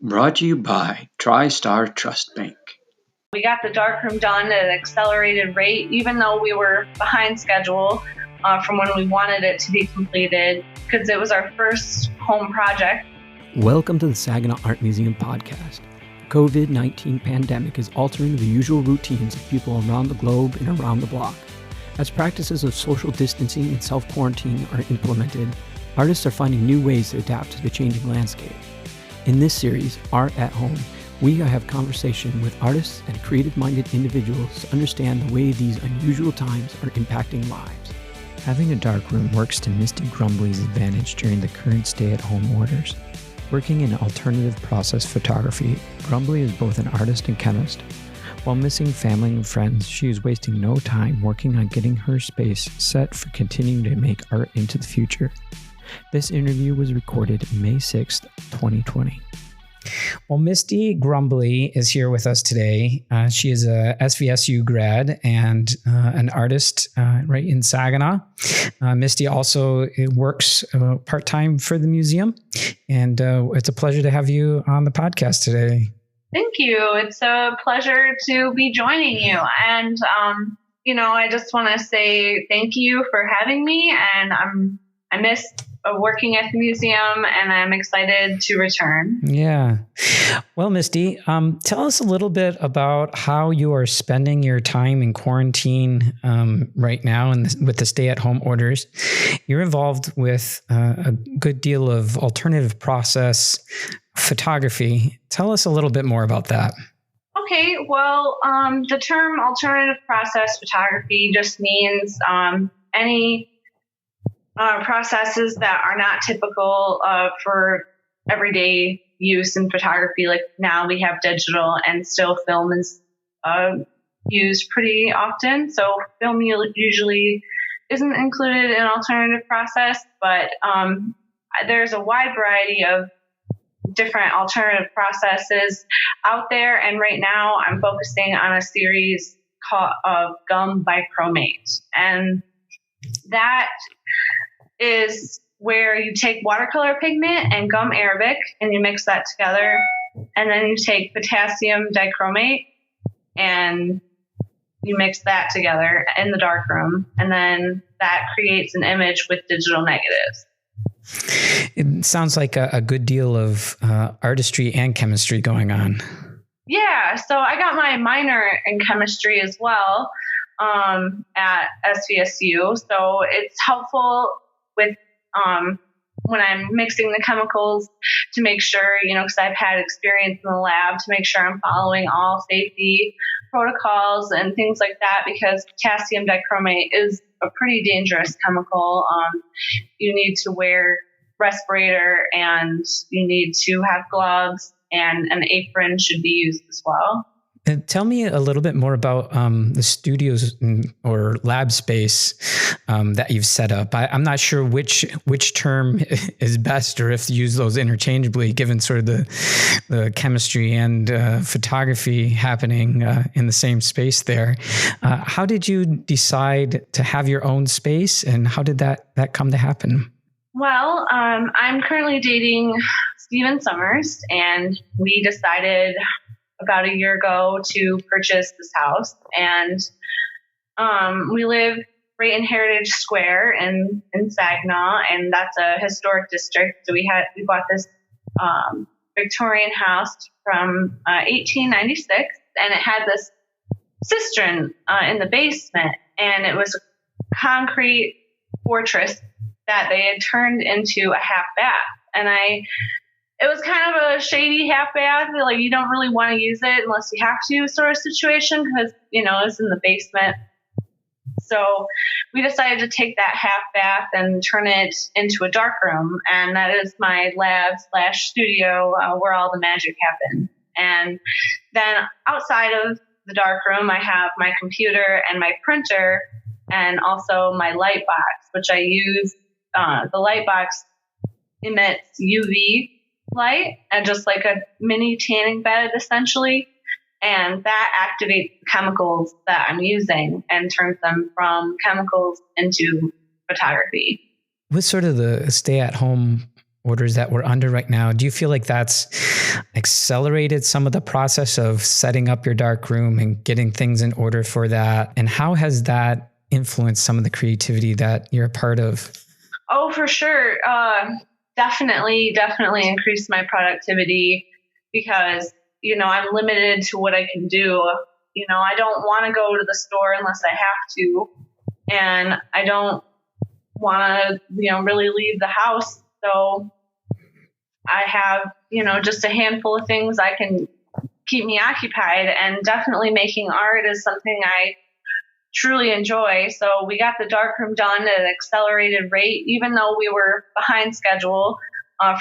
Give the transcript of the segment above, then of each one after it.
Brought to you by TriStar Trust Bank. We got the darkroom done at an accelerated rate, even though we were behind schedule from when we wanted it to be completed, because it was our first home project. Welcome to the Saginaw Art Museum podcast. The COVID-19 pandemic is altering the usual routines of people around the globe and around the block. As practices of social distancing and self-quarantine are implemented, artists are finding new ways to adapt to the changing landscape. In this series, Art at Home, we have conversation with artists and creative-minded individuals to understand the way these unusual times are impacting lives. Having a darkroom works to Misty Grumbley's advantage during the current stay-at-home orders. Working in alternative process photography, Grumbley is both an artist and chemist. While missing family and friends, she is wasting no time working on getting her space set for continuing to make art into the future. This interview was recorded May 6th, 2020. Well, Misty Grumbley is here with us today. She is a SVSU grad and an artist right in Saginaw. Misty also works part-time for the museum, and it's a pleasure to have you on the podcast today. Thank you. It's a pleasure to be joining you. And, I just want to say thank you for having me. And I miss working at the museum, and I'm excited to return. Yeah. Well, Misty, tell us a little bit about how you are spending your time in quarantine right now and with the stay-at-home orders. You're involved with a good deal of alternative process photography. Tell us a little bit more about that. Okay, well, the term alternative process photography just means any processes that are not typical for everyday use in photography. Like now we have digital, and still film is used pretty often. So film usually isn't included in alternative process, but there's a wide variety of different alternative processes out there. And right now I'm focusing on a series of gum bichromate. And that is where you take watercolor pigment and gum arabic and you mix that together. And then you take potassium dichromate and you mix that together in the darkroom. And then that creates an image with digital negatives. It sounds like a good deal of artistry and chemistry going on. Yeah, so I got my minor in chemistry as well at SVSU. So it's helpful with when I'm mixing the chemicals to make sure, because I've had experience in the lab, to make sure I'm following all safety protocols and things like that, because potassium dichromate is a pretty dangerous chemical. You need to wear respirator, and you need to have gloves, and an apron should be used as well. And tell me a little bit more about the studios or lab space that you've set up. I'm not sure which term is best, or if you use those interchangeably, given sort of the chemistry and photography happening in the same space there. How did you decide to have your own space, and how did that come to happen? Well, I'm currently dating Steven Summers, and we decided about a year ago to purchase this house. And we live right in Heritage Square in Saginaw, and that's a historic district. So we bought this Victorian house from 1896, and it had this cistern in the basement, and it was a concrete fortress that they had turned into a half bath. And it was kind of a shady half bath. Like, you don't really want to use it unless you have to sort of situation, because, it's in the basement. So we decided to take that half bath and turn it into a darkroom. And that is my lab/studio where all the magic happens. And then outside of the darkroom, I have my computer and my printer, and also my light box, which I use. The light box emits UV light, and just like a mini tanning bed essentially, and that activates the chemicals that I'm using and turns them from chemicals into photography. With sort of the stay-at-home orders that we're under right now. Do you feel like that's accelerated some of the process of setting up your dark room and getting things in order for that? And how has that influenced some of the creativity that you're a part of? Oh, for sure. Definitely increased my productivity because, I'm limited to what I can do. I don't want to go to the store unless I have to. And I don't want to, really leave the house. So I have, just a handful of things I can keep me occupied, and definitely making art is something I truly enjoy. So we got the darkroom done at an accelerated rate, even though we were behind schedule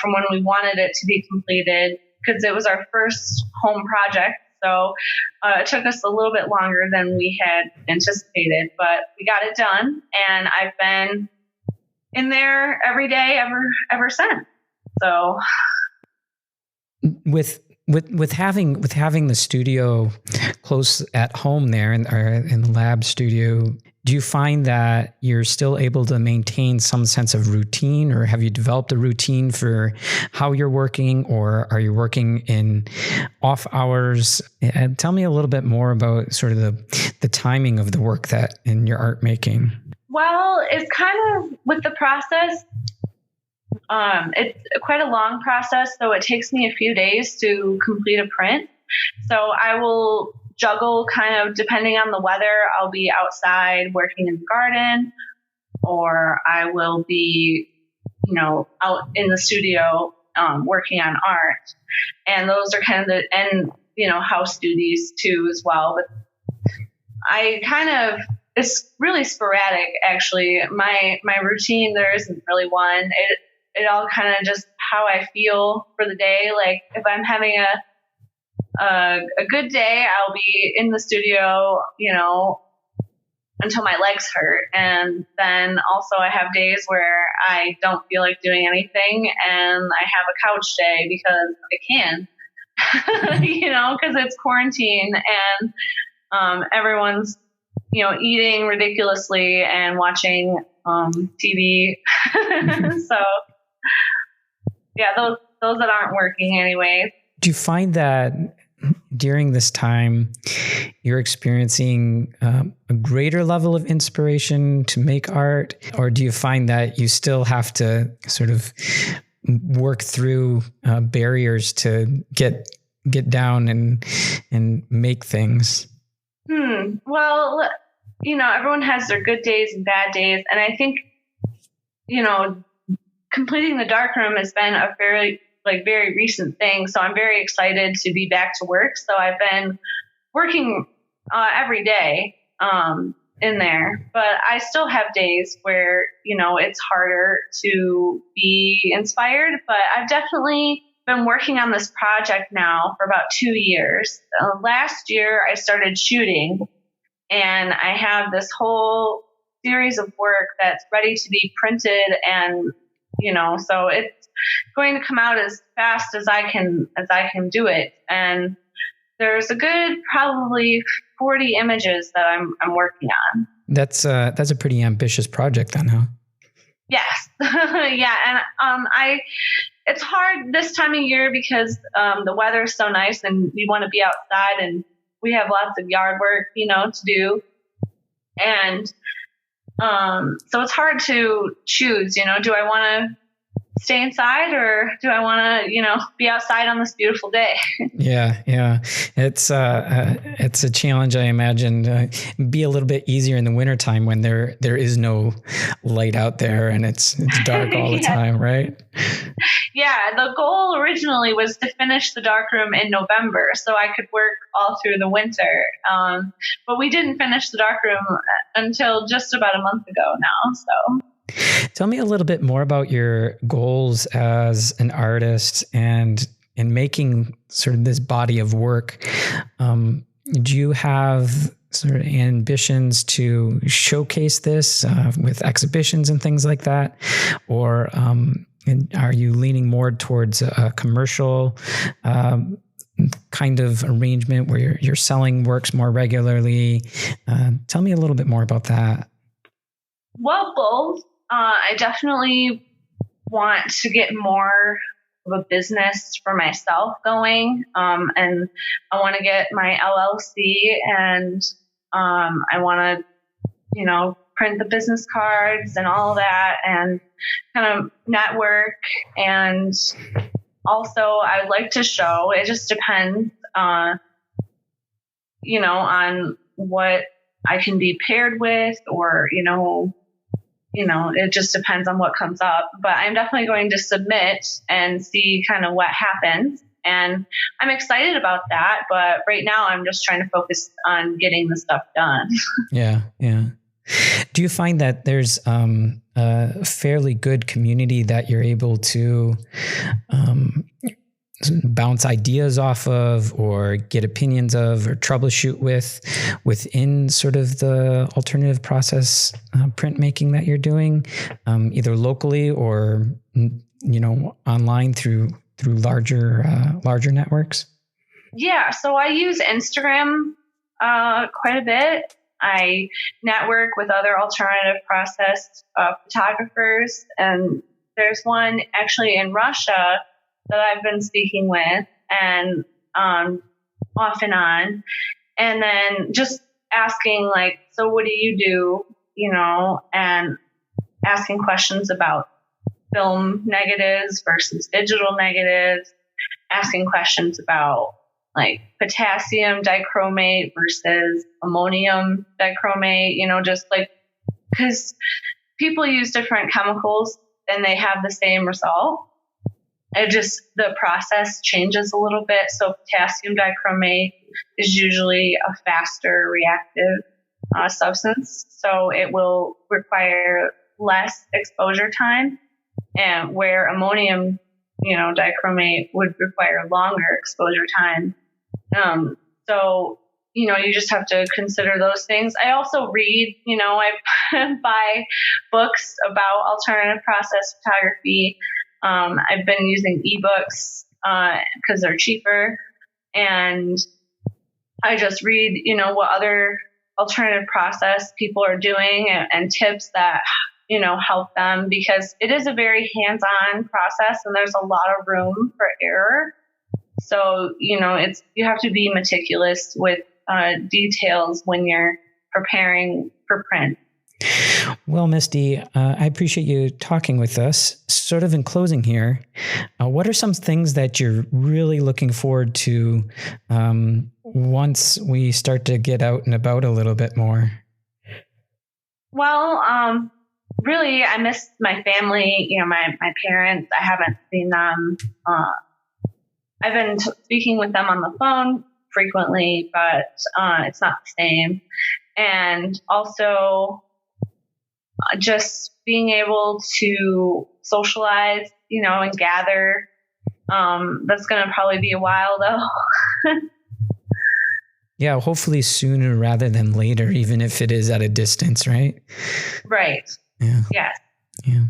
from when we wanted it to be completed, because it was our first home project. So it took us a little bit longer than we had anticipated, but we got it done, and I've been in there every day ever since. So with having the studio close at home there in the lab studio, do you find that you're still able to maintain some sense of routine, or have you developed a routine for how you're working, or are you working in off hours? And tell me a little bit more about sort of the timing of the work that in your art making. Well, it's kind of with the process. It's quite a long process, so it takes me a few days to complete a print. So I will juggle kind of depending on the weather. I'll be outside working in the garden, or I will be, out in the studio working on art. And those are kind of house duties too as well. But it's really sporadic actually. My routine, there isn't really one. It all kind of just how I feel for the day. Like if I'm having a good day, I'll be in the studio, until my legs hurt. And then also I have days where I don't feel like doing anything, and I have a couch day because I can, because it's quarantine and everyone's, eating ridiculously and watching TV. So yeah, those that aren't working anyway. Do you find that during this time you're experiencing a greater level of inspiration to make art, or do you find that you still have to sort of work through barriers to get down and make things? Well, everyone has their good days and bad days, and I think completing the darkroom has been a very recent thing. So I'm very excited to be back to work. So I've been working every day in there, but I still have days where, it's harder to be inspired. But I've definitely been working on this project now for about 2 years. Last year I started shooting, and I have this whole series of work that's ready to be printed, and so it's going to come out as fast as I can do it. And there's a good probably 40 images that I'm working on. That's a pretty ambitious project then, huh? Yes. Yeah. And it's hard this time of year because the weather is so nice and we want to be outside, and we have lots of yard work, to do. And so it's hard to choose, do I want to stay inside, or do I want to, be outside on this beautiful day? Yeah. It's a challenge, I imagine. Be a little bit easier in the wintertime when there is no light out there and it's dark all the time, right? Yeah. The goal originally was to finish the darkroom in November so I could work all through the winter. But we didn't finish the darkroom until just about a month ago now. So tell me a little bit more about your goals as an artist and in making sort of this body of work. Do you have sort of ambitions to showcase this with exhibitions and things like that? Or are you leaning more towards a commercial kind of arrangement where you're selling works more regularly? Tell me a little bit more about that. Well, both. I definitely want to get more of a business for myself going. And I want to get my LLC, and I want to, print the business cards and all that, and kind of network. And also I would like to show, it just depends, on what I can be paired with, or, it just depends on what comes up. But I'm definitely going to submit and see kind of what happens. And I'm excited about that. But right now I'm just trying to focus on getting the stuff done. Yeah. Yeah. Do you find that there's a fairly good community that you're able to bounce ideas off of, or get opinions of, or troubleshoot within sort of the alternative process printmaking that you're doing, either locally or online through larger networks? Yeah, so I use Instagram quite a bit. I network with other alternative process photographers, and there's one actually in Russia that I've been speaking with, and off and on, and then just asking so what do you do, and asking questions about film negatives versus digital negatives, asking questions about potassium dichromate versus ammonium dichromate, just because people use different chemicals and they have the same result. The process changes a little bit. So potassium dichromate is usually a faster reactive substance. So it will require less exposure time, and where ammonium, dichromate would require longer exposure time. So, you just have to consider those things. I also read, I buy books about alternative process photography. I've been using ebooks, cause they're cheaper, and I just read, what other alternative process people are doing, and tips that, help them, because it is a very hands-on process and there's a lot of room for error. So, you have to be meticulous with details when you're preparing for print. Well, Misty, I appreciate you talking with us. Sort of in closing here, what are some things that you're really looking forward to once we start to get out and about a little bit more? Well, really, I miss my family, my parents. I haven't seen them. I've been speaking with them on the phone frequently, but it's not the same. And also just being able to socialize, and gather. That's going to probably be a while, though. Yeah, hopefully sooner rather than later, even if it is at a distance, right? Right. Yeah. Yes. Yeah.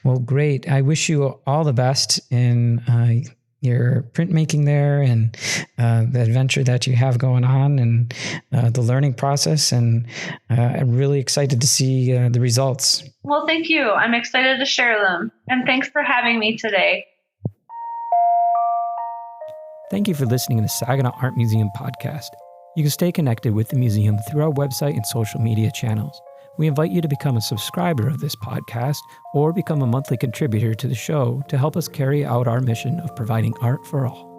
Well, great. I wish you all the best in your printmaking there, and the adventure that you have going on, and the learning process. And I'm really excited to see the results. Well, thank you. I'm excited to share them. And thanks for having me today. Thank you for listening to the Saginaw Art Museum podcast. You can stay connected with the museum through our website and social media channels. We invite you to become a subscriber of this podcast or become a monthly contributor to the show to help us carry out our mission of providing art for all.